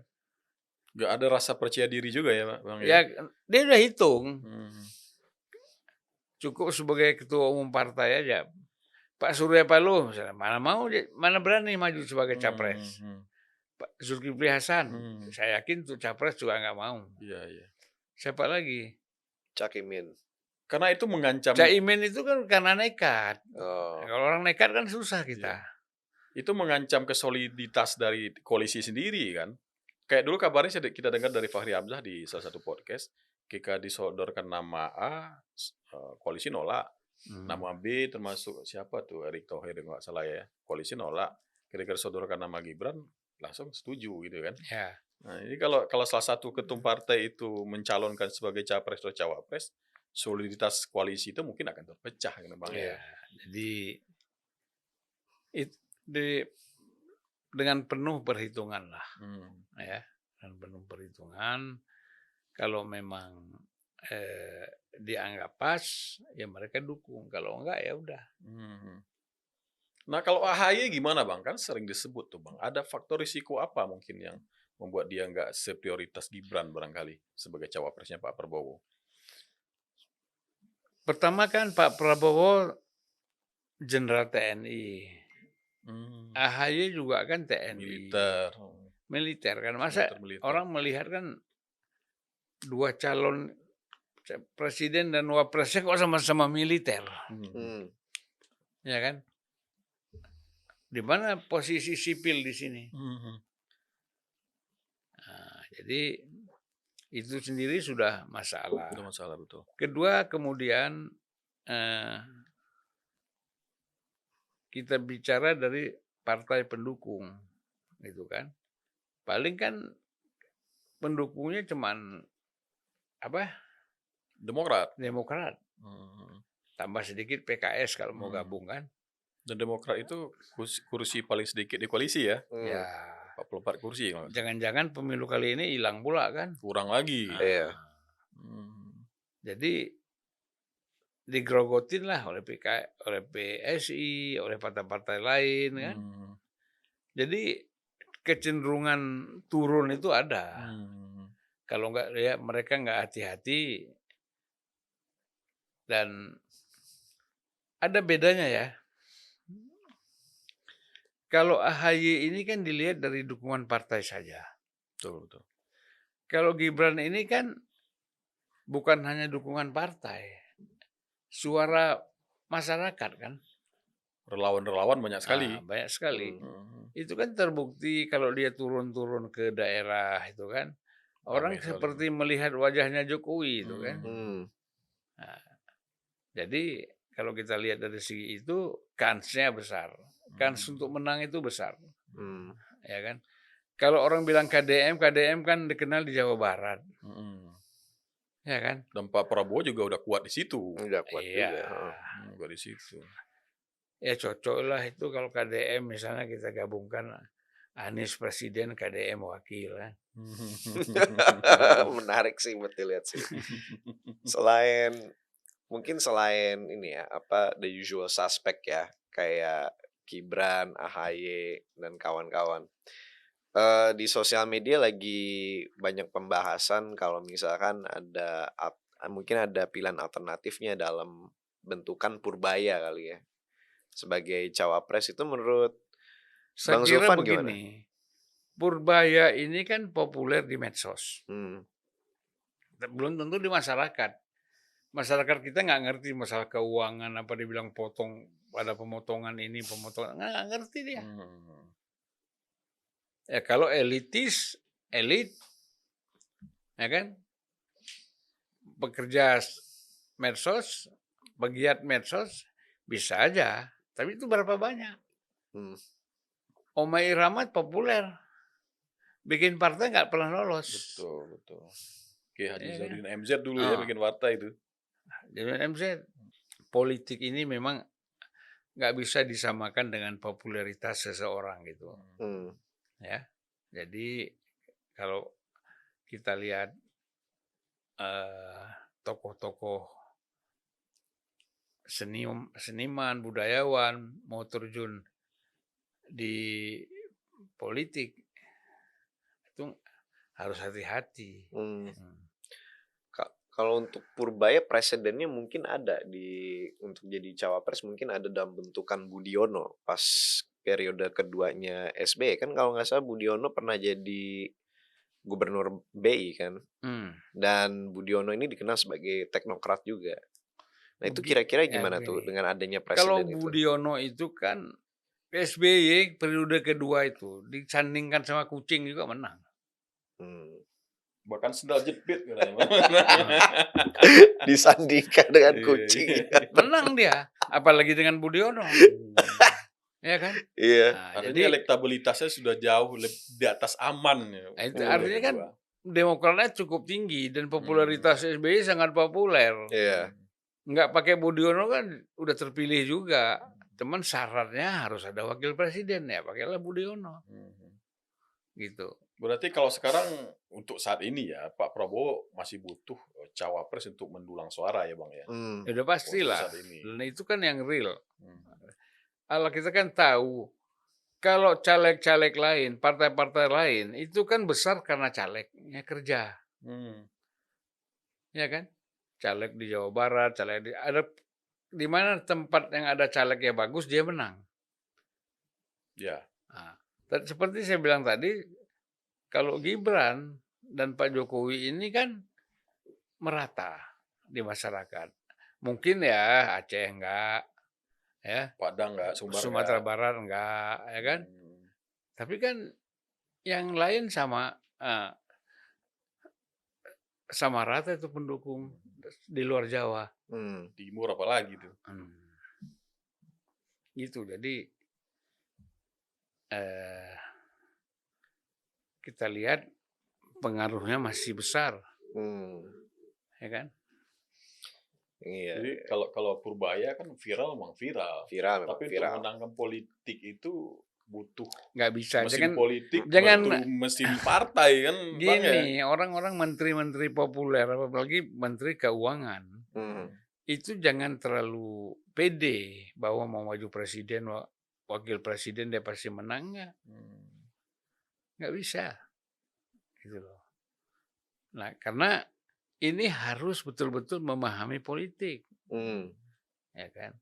Nggak ada rasa percaya diri juga ya Bang? Ya, dia udah hitung. Cukup sebagai ketua umum partai aja. Pak Surya Paloh misalnya, mana berani maju sebagai capres. Pak Zulkifli Hasan, saya yakin tuh capres juga nggak mau. Iya. Siapa lagi? Cakimin. Karena itu mengancam. Caimin itu kan karena nekat. Kalau orang nekat kan susah kita. Iya. Itu mengancam kesoliditas dari koalisi sendiri kan. Kayak dulu kabarnya kita dengar dari Fahri Hamzah di salah satu podcast, ketika disodorkan nama A, koalisi nolak. Nama B termasuk siapa tuh, Erick Thohir nggak salah ya, koalisi nolak. Ketika disodorkan nama Gibran, langsung setuju gitu kan. Ya. Nah, ini kalau salah satu ketum partai itu mencalonkan sebagai capres atau cawapres, soliditas koalisi itu mungkin akan terpecah kan Bang ya. Jadi dengan penuh perhitungan lah, ya, dengan penuh perhitungan. Kalau memang dianggap pas, ya mereka dukung. Kalau enggak ya udah. Nah kalau AHY gimana Bang? Kan sering disebut tuh Bang. Ada faktor risiko apa mungkin yang membuat dia nggak seprioritas Gibran barangkali sebagai cawapresnya Pak Prabowo? Pertama kan Pak Prabowo Jenderal TNI. AHY juga kan TNI. Militer kan. Masa orang melihat kan 2 calon presiden dan wapresnya kok sama-sama militer. Ya kan? Di mana posisi sipil di sini? Nah, jadi itu sendiri sudah masalah. Sudah masalah, betul. Kedua, kemudian kita bicara dari partai pendukung, gitu kan? Paling kan pendukungnya cuman apa? Demokrat. Tambah sedikit PKS kalau mau gabung kan. Dan Demokrat itu kursi paling sedikit di koalisi ya. Ya. 44 kursi. Jangan-jangan pemilu kali ini hilang pula kan. Kurang lagi. Iya. Jadi digrogotin lah oleh PSI, oleh partai-partai lain kan. Jadi kecenderungan turun itu ada. Kalau enggak ya mereka nggak hati-hati. Dan ada bedanya ya. Kalau AHY ini kan dilihat dari dukungan partai saja. Betul. Kalau Gibran ini kan bukan hanya dukungan partai. Suara masyarakat kan. Relawan-relawan banyak sekali. Banyak sekali. Itu kan terbukti kalau dia turun-turun ke daerah itu kan. Orang seperti melihat wajahnya Jokowi itu kan. Nah, jadi kalau kita lihat dari segi itu kansnya besar kans untuk menang itu besar, ya kan? Kalau orang bilang KDM kan dikenal di Jawa Barat, ya kan? Dan Pak Prabowo juga udah kuat di situ. Udah kuat Iya. juga. Kuat di situ. Ya cocok lah itu kalau KDM misalnya kita gabungkan Anies presiden, KDM wakil. Menarik sih buat dilihat sih. Mungkin selain ini ya, the usual suspect ya, kayak Gibran, AHY, dan kawan-kawan. Di sosial media lagi banyak pembahasan kalau misalkan mungkin ada pilihan alternatifnya dalam bentukan Purbaya kali ya. Sebagai cawapres itu menurut Saya Bang kira Zulfan gimana? begini, Purbaya ini kan populer di medsos, belum tentu di masyarakat. Masyarakat kita nggak ngerti masalah keuangan, apa dibilang ada pemotongan ini, pemotongan, nggak ngerti dia. Ya kalau elit, ya kan, pekerja medsos, pegiat medsos, bisa aja. Tapi itu berapa banyak? Omai Rahmat populer, bikin partai nggak pernah lolos. Betul. Oke, Haji Zainuddin MZ dulu ya bikin partai itu. Zainuddin MZ, politik ini memang nggak bisa disamakan dengan popularitas seseorang gitu. Ya, jadi kalau kita lihat tokoh-tokoh seniman, budayawan mau terjun di politik itu harus hati-hati. Kalau untuk Purbaya presidennya mungkin ada untuk jadi cawapres mungkin ada dalam bentukan Budiono pas periode keduanya SBY kan kalau nggak salah Budiono pernah jadi gubernur BI kan, dan Budiono ini dikenal sebagai teknokrat juga. Nah itu kira-kira gimana tuh dengan adanya presiden itu? Kalau Budiono itu kan SBY periode kedua itu disandingkan sama kucing juga menang. Bahkan sendal jepit disandingkan dengan kucing. Menang dia, apalagi dengan Budiono. Ya kan? Iya. Artinya elektabilitasnya sudah jauh di atas aman. Itu artinya kan Demokratnya cukup tinggi dan popularitas SBY sangat populer. Iya. Nggak pakai Budiono kan udah terpilih juga. Cuman syaratnya harus ada wakil presiden ya, pakailah Budiono. Gitu. Berarti kalau sekarang untuk saat ini ya Pak Prabowo masih butuh cawapres untuk mendulang suara ya Bang ya. Udah pastilah. Dan itu kan yang real. Kalau kita kan tahu kalau caleg-caleg lain, partai-partai lain itu kan besar karena calegnya kerja. Ya kan? Caleg di Jawa Barat, caleg di mana tempat yang ada calegnya bagus dia menang. Ya. Nah, seperti saya bilang tadi, kalau Gibran dan Pak Jokowi ini kan merata di masyarakat. Mungkin ya Aceh enggak, ya. Padang enggak, Sumatera Barat enggak, ya kan? Tapi kan yang lain sama rata itu pendukung di luar Jawa. Timur apalagi tuh. Gitu, jadi kita lihat pengaruhnya masih besar, ya kan? Iya. Jadi kalau Purbaya kan viral, tapi untuk memenangkan politik itu butuh nggak bisa mesin politik, jangan mesin partai kan. Gini, orang-orang menteri-menteri populer, apalagi menteri keuangan, itu jangan terlalu pede bahwa mau maju presiden, wakil presiden dia pasti menang, nggak bisa, gitu loh. Nah, karena ini harus betul-betul memahami politik, ya kan.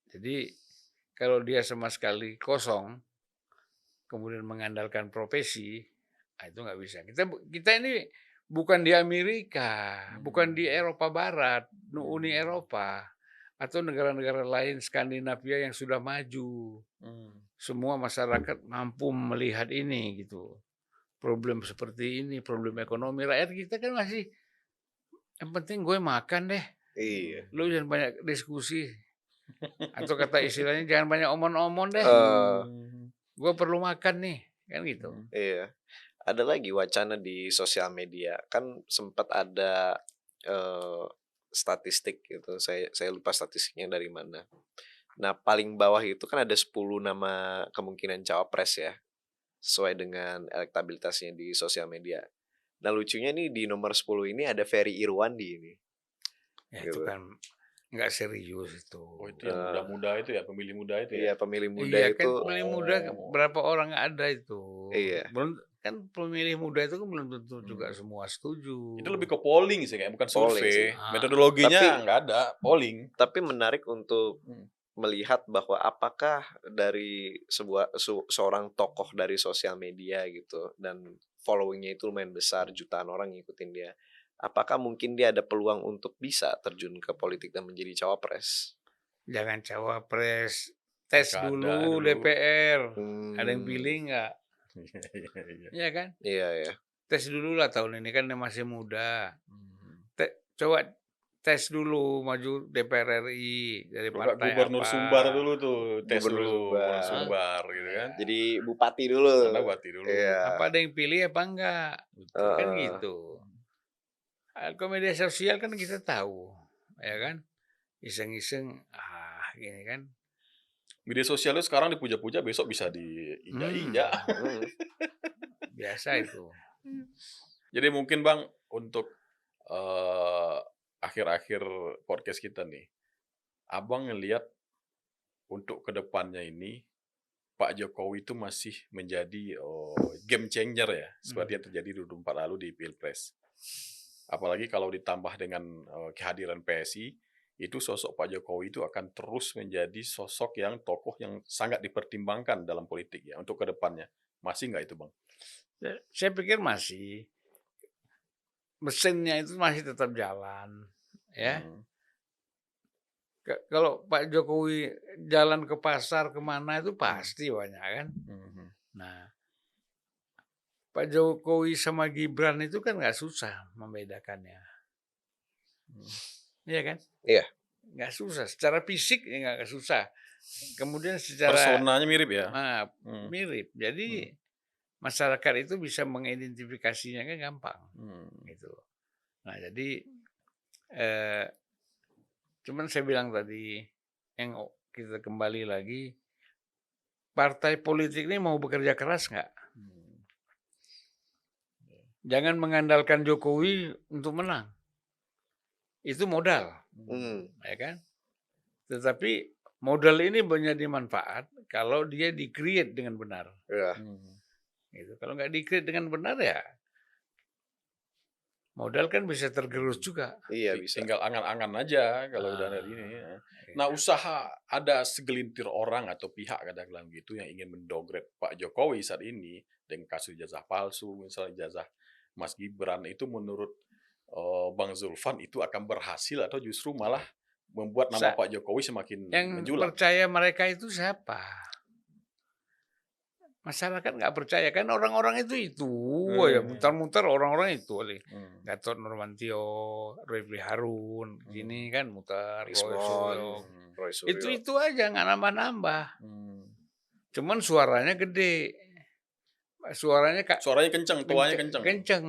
Jadi kalau dia sama sekali kosong, kemudian mengandalkan profesi, itu nggak bisa. Kita ini bukan di Amerika, bukan di Eropa Barat, Uni Eropa, atau negara-negara lain Skandinavia yang sudah maju. Semua masyarakat mampu melihat ini gitu. Problem seperti ini, problem ekonomi rakyat kita kan masih yang penting gue makan deh. Iya. Lu jangan banyak diskusi. Atau kata istilahnya jangan banyak omon-omon deh. Gue perlu makan nih, kan gitu. Iya. Ada lagi wacana di sosial media, kan sempat ada statistik gitu. Saya lupa statistiknya dari mana. Nah, paling bawah itu kan ada 10 nama kemungkinan cawapres ya, sesuai dengan elektabilitasnya di sosial media. Nah, lucunya nih di nomor 10 ini ada Ferry Irwandi ini. Ya itu Gitu. kan nggak serius itu. Oh itu yang muda-muda itu ya, pemilih muda itu Iya, ya? pemilih muda Iya itu. kan pemilih muda berapa orang ada itu. Iya. Belum kan pemilih muda itu kan belum tentu juga semua setuju. Itu lebih ke polling sih kayak, bukan Polling sih. survei. Metodologinya Tapi- nggak ada, polling. Tapi menarik untuk melihat bahwa apakah dari seorang tokoh dari sosial media gitu dan followingnya itu lumayan besar, jutaan orang ngikutin dia. Apakah mungkin dia ada peluang untuk bisa terjun ke politik dan menjadi cawapres? Jangan cawapres, tes Pilkada dulu dulu. DPR. Ada yang Hmm. pilih nggak? Iya. Iya kan? Iya ya. Tes dulu lah tahun ini kan dia masih muda. Coba tes dulu maju DPR RI dari Coba partai Gubernur apa. Sumbar dulu tuh, tes Gubernur dulu Sumbar. Gubernur Sumbar gitu kan. Jadi bupati dulu. Karena bupati dulu. Iya. Apa ada yang pilih apa enggak? Kan gitu. Kalau media sosial kan kita tahu, ya kan? Iseng-iseng, gini kan. Media sosial itu sekarang dipuja-puja, besok bisa diinjak-injak. Biasa itu. Jadi mungkin Bang, untuk akhir-akhir podcast kita nih, Abang ngelihat untuk kedepannya ini, Pak Jokowi itu masih menjadi game changer ya, seperti yang terjadi di 2024 lalu di Pilpres. Apalagi kalau ditambah dengan kehadiran PSI, itu sosok Pak Jokowi itu akan terus menjadi sosok yang tokoh yang sangat dipertimbangkan dalam politik ya untuk kedepannya. Masih nggak itu Bang? Saya pikir masih. Mesinnya itu masih tetap jalan. Ya. Kalau Pak Jokowi jalan ke pasar kemana itu pasti banyak kan. Nah, Pak Jokowi sama Gibran itu kan nggak susah membedakannya. Iya kan? Iya. Nggak susah. Secara fisik ya nggak susah. Kemudian secara Personanya mirip ya? mirip. Jadi masyarakat itu bisa mengidentifikasinya kan gampang. Gitu. Nah jadi cuman saya bilang tadi yang kita kembali lagi, partai politik ini mau bekerja keras nggak? Jangan mengandalkan Jokowi untuk menang. Itu modal, ya kan? Tetapi modal ini menjadi manfaat kalau dia di-create dengan benar. Iya. Gitu. Kalau nggak di-create dengan benar ya modal kan bisa tergerus juga. Iya bisa. Tinggal angan-angan aja kalau udah dari ini. Nah, usaha ada segelintir orang atau pihak kadang-kadang gitu yang ingin mendongkrak Pak Jokowi saat ini dengan kasus ijazah palsu, misalnya ijazah Mas Gibran, itu menurut Bang Zulfan itu akan berhasil atau justru malah membuat nama Pak Jokowi semakin menjulang? Yang percaya mereka itu siapa? Masyarakat nggak percaya kan orang-orang itu ya muter-muter orang-orang itu Gatot Nurmantio, Refli Harun, gini kan muter, Roy Suryo. itu aja nggak nambah-nambah. Cuman suaranya gede, suaranya kenceng, tuanya kenceng.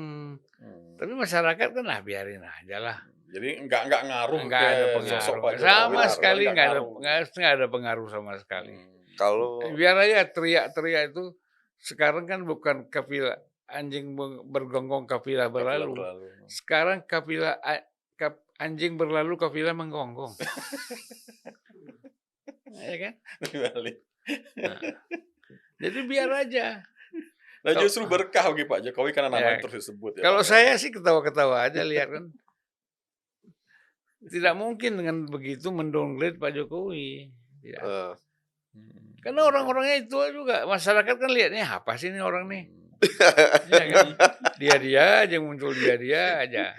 Tapi masyarakat kan biarin aja lah. Jadi nggak ngaruh nggak ada pengaruh sama sekali, nggak ada pengaruh sama sekali. Kalau biar aja teriak-teriak itu sekarang kan bukan kafilah anjing bergonggong kafilah berlalu. Sekarang kafilah anjing berlalu kafilah menggonggong. Ya kan? Nah, jadi biar aja. Nah justru berkah bagi Pak Jokowi karena nama terus disebut. Kalau saya sih ketawa-ketawa aja lihat kan. Tidak mungkin dengan begitu mendowngrade Pak Jokowi. Tidak. Karena orang-orangnya itu juga masyarakat kan lihatnya apa sih ini orang nih, ya kan? Dia aja muncul dia aja.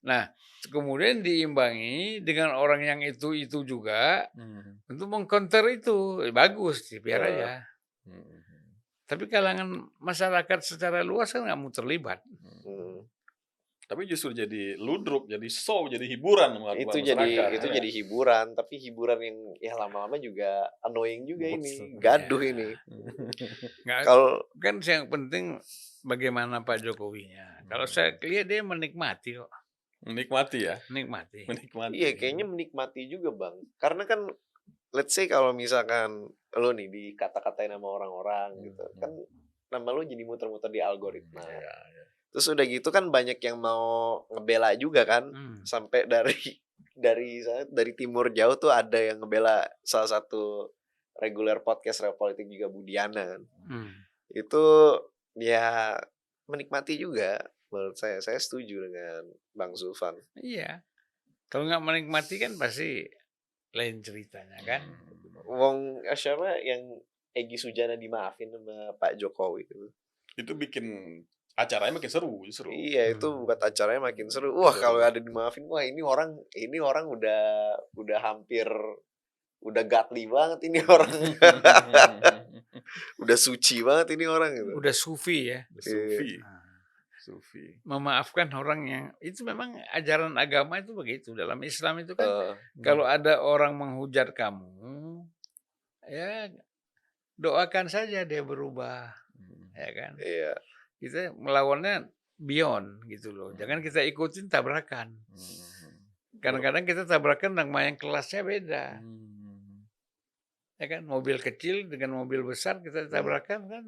Nah kemudian diimbangi dengan orang yang itu juga untuk mengcounter itu bagus sih biar aja. Tapi kalangan masyarakat secara luas kan nggak mau terlibat. Tapi justru jadi ludruk, jadi show, jadi hiburan buat Itu masyarakat, ya. jadi hiburan, tapi hiburan yang ya lama-lama juga annoying juga Bosan. ini, gaduh Ya. ini. Nggak, Kalau kan yang penting bagaimana Pak Jokowinya. Kalau saya lihat dia menikmati kok, Menikmati ya, menikmati. menikmati. iya kayaknya menikmati juga Bang. Karena kan let's say kalau misalkan lo nih dikata-katain sama orang-orang gitu, kan nama lo jadi muter-muter di algoritma. Iya. Terus udah gitu kan banyak yang mau ngebela juga kan. Sampai dari timur jauh tuh ada yang ngebela salah satu reguler podcast Real Politik juga Budiana kan. Itu ya menikmati juga menurut saya. Saya setuju dengan Bang Zulfan. Iya. Kalau nggak menikmati kan pasti lain ceritanya kan. Wong siapa yang Egy Sujana dimaafin sama Pak Jokowi itu. Itu bikin acaranya makin seru justru. Iya, itu buat acaranya makin seru. Wah, kalau ada dimaafin, wah ini orang udah hampir udah godly banget ini orang. Udah suci banget ini orang gitu. Udah sufi ya. Sufi. Nah, Sufi. memaafkan orang yang itu memang ajaran agama itu begitu. Dalam Islam itu kan kalau ada orang menghujat kamu, ya doakan saja dia berubah, ya kan? Iya. Kita melawannya beyond gitu loh. Jangan kita ikutin tabrakan. Kadang-kadang kita tabrakan sama yang kelasnya beda. Ya kan, mobil kecil dengan mobil besar kita tabrakan kan.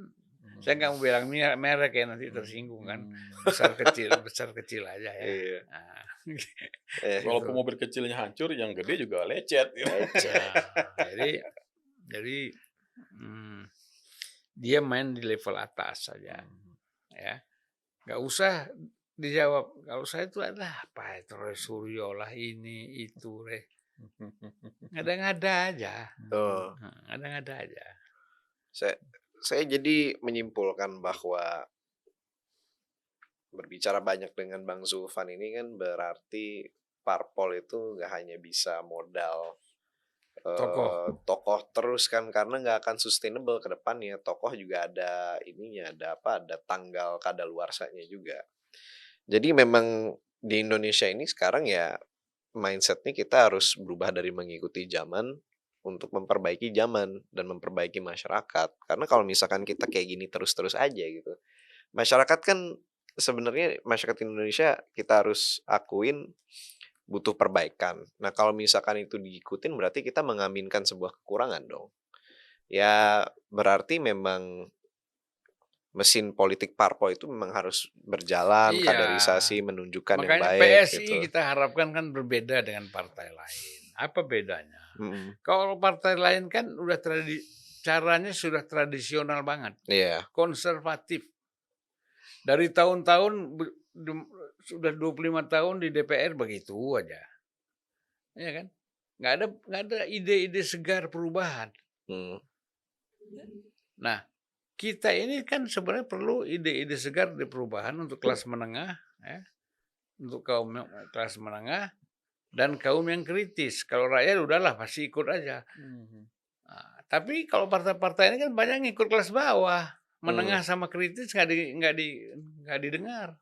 Saya nggak mau bilang merek ya, nanti tersinggung kan. Besar kecil aja ya. Iya. Nah, Walaupun mobil kecilnya hancur, yang gede juga lecet. jadi dia main di level atas saja. Ya, nggak usah dijawab. Kalau saya itu ada apa itu Roy Suryo lah ini itu ngada-ngada aja. Ngada-ngada aja. Saya jadi menyimpulkan bahwa berbicara banyak dengan Bang Zulfan ini kan berarti parpol itu nggak hanya bisa modal tokoh terus kan, karena nggak akan sustainable ke depannya. Tokoh juga ada ininya, ada tanggal kadaluarsanya juga. Jadi memang di Indonesia ini sekarang ya mindsetnya kita harus berubah dari mengikuti zaman untuk memperbaiki zaman dan memperbaiki masyarakat. Karena kalau misalkan kita kayak gini terus-terus aja gitu, masyarakat kan sebenarnya masyarakat Indonesia kita harus akuin butuh perbaikan. Nah, kalau misalkan itu diikutin berarti kita mengaminkan sebuah kekurangan dong. Ya, berarti memang mesin politik parpol itu memang harus berjalan, kaderisasi menunjukkan yang baik. Makanya PSI gitu. kita harapkan kan berbeda dengan partai lain. Apa bedanya? Kalau partai lain kan udah caranya sudah tradisional banget. Iya. Konservatif. Dari tahun-tahun sudah 25 tahun di DPR begitu aja. Ya kan? Nggak ada ide-ide segar perubahan. Nah, kita ini kan sebenarnya perlu ide-ide segar di perubahan untuk kelas menengah, ya. Untuk kaum kelas menengah dan kaum yang kritis. Kalau rakyat udahlah pasti ikut aja. Nah, tapi kalau partai-partai ini kan banyak ngikut kelas bawah, menengah sama kritis nggak didengar.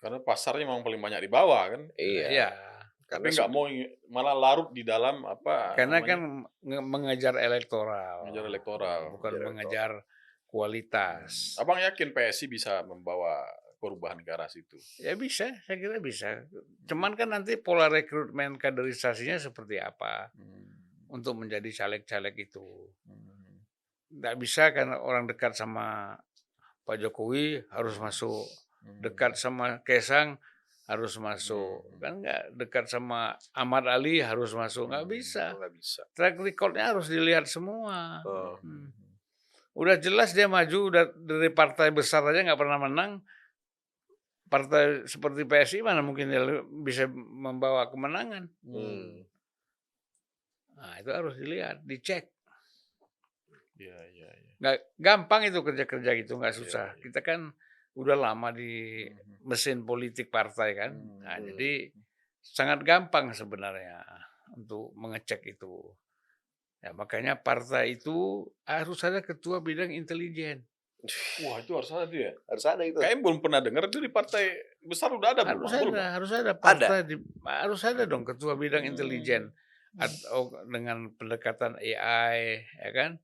Karena pasarnya memang paling banyak di bawah kan. Iya. Tapi nggak mau malah larut di dalam apa? Karena kan mengejar elektoral. Mengejar elektoral. Bukan mengejar kualitas. Abang yakin PSI bisa membawa perubahan ke arah situ? Ya bisa, saya kira bisa. Cuman kan nanti pola rekrutmen kaderisasinya seperti apa untuk menjadi caleg-caleg itu. Nggak bisa karena orang dekat sama Pak Jokowi harus masuk, dekat sama Kaisang harus masuk, kan nggak dekat sama Ahmad Ali harus masuk, nggak bisa. Track recordnya harus dilihat semua. Udah jelas dia maju dari partai besar aja nggak pernah menang. Partai seperti PSI mana mungkin dia bisa membawa kemenangan. Nah, itu harus dilihat, dicek. Nggak gampang itu kerja-kerja gitu, nggak susah. Kita kan udah lama di mesin politik partai kan. Nah, jadi sangat gampang sebenarnya untuk mengecek itu. Ya, makanya partai itu harus ada ketua bidang intelijen. Wah, itu harus ada tuh ya? Harus ada itu. Kayaknya belum pernah dengar itu di partai besar udah ada belum? Belum, Bang? Harus ada Ada? partai harus ada dong ketua bidang intelijen atau dengan pendekatan AI, ya kan?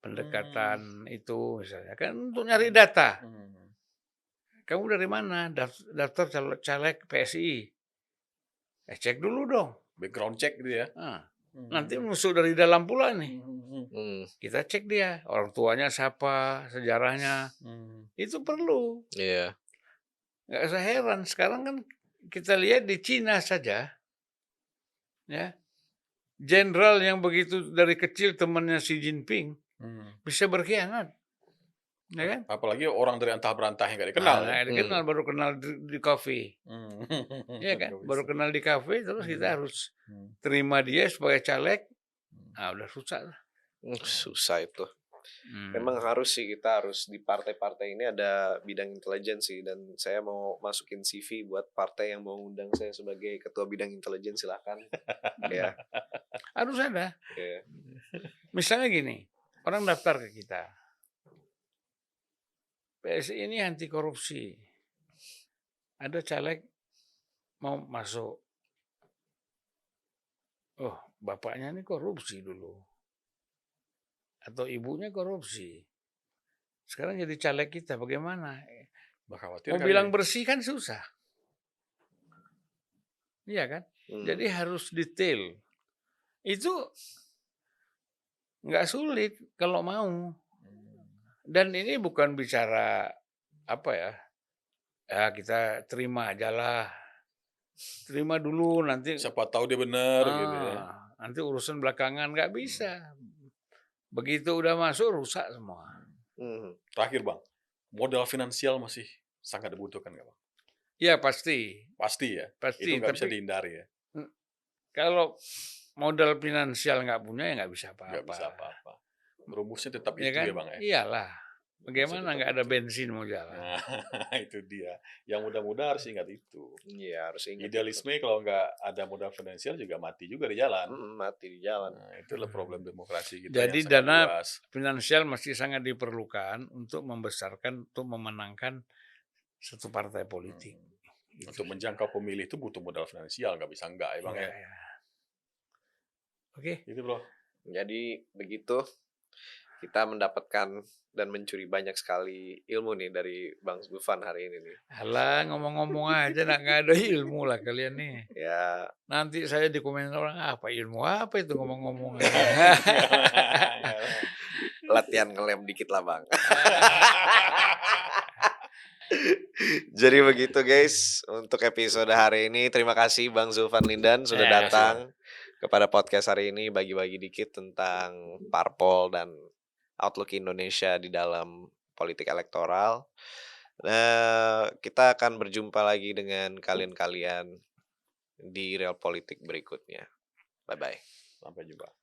Pendekatan itu misalnya kan untuk nyari data. Kamu dari mana? Daftar caleg PSI. Cek dulu dong. Background check gitu ya. Nanti musuh dari dalam pula nih. Kita Kita cek dia, orang tuanya siapa, sejarahnya. Itu perlu. Iya. Nggak usah heran. Sekarang kan kita lihat di Cina saja, ya, jenderal yang begitu dari kecil temannya Xi Jinping bisa berkhianat, ya kan? Apalagi orang dari antah berantah yang nggak dikenal. Nggak dikenal, baru kenal di kafe, ya kan? Baru kenal di kafe, terus kita harus terima dia sebagai caleg. Nah, udah susah lah. Susah itu. Memang harus sih, kita harus di partai-partai ini ada bidang intelijen sih, dan saya mau masukin CV buat partai yang mau undang saya sebagai ketua bidang intelijen, silakan. Ya. Harus ada. Ya. Misalnya gini, orang daftar ke kita. PSI ini anti korupsi. Ada caleg mau masuk. Oh, bapaknya ini korupsi dulu. Atau ibunya korupsi. Sekarang jadi caleg kita, bagaimana? Mau bilang bersih kan susah. Iya kan? Jadi harus detail. Itu nggak sulit kalau mau. Dan ini bukan bicara apa ya? Ya kita terima aja lah. Terima dulu nanti. Siapa tahu dia benar gitu ya. Nanti urusan belakangan nggak bisa. Begitu udah masuk rusak semua. Terakhir Bang, modal finansial masih sangat dibutuhkan nggak Bang? Ya pasti. Pasti ya. Pasti. Itu nggak bisa dihindari ya. Kalau modal finansial nggak punya ya nggak bisa apa-apa. Nggak bisa apa-apa. Rumusnya tetap Ya itu kan? ya Bang ya. Iyalah. Bagaimana nggak ada bensin mau jalan? Nah, itu dia. Yang muda-muda harus ingat itu. Iya, harus ingat. Idealisme kalau nggak ada modal finansial juga mati juga di jalan. Mati di jalan. Nah, itulah problem demokrasi kita. Jadi yang dana luas. finansial masih sangat diperlukan untuk membesarkan, untuk memenangkan satu partai politik. Untuk menjangkau pemilih itu butuh modal finansial, nggak bisa enggak ya Bang ya. Oke. Itu Bro. Jadi begitu kita mendapatkan dan mencuri banyak sekali ilmu nih dari Bang Zulfan hari ini nih. Alah, ngomong-ngomong aja, nggak ada ilmu lah kalian nih. Ya. Nanti saya dikomenin orang, apa ilmu apa itu ngomong-ngomong. Latihan ngelem dikit lah Bang. Jadi begitu guys, untuk episode hari ini. Terima kasih Bang Zulfan Lindan sudah datang kepada podcast hari ini, bagi-bagi dikit tentang parpol dan outlook Indonesia di dalam politik elektoral. Kita akan berjumpa lagi dengan kalian-kalian di Real Politik berikutnya. Bye-bye. Sampai jumpa.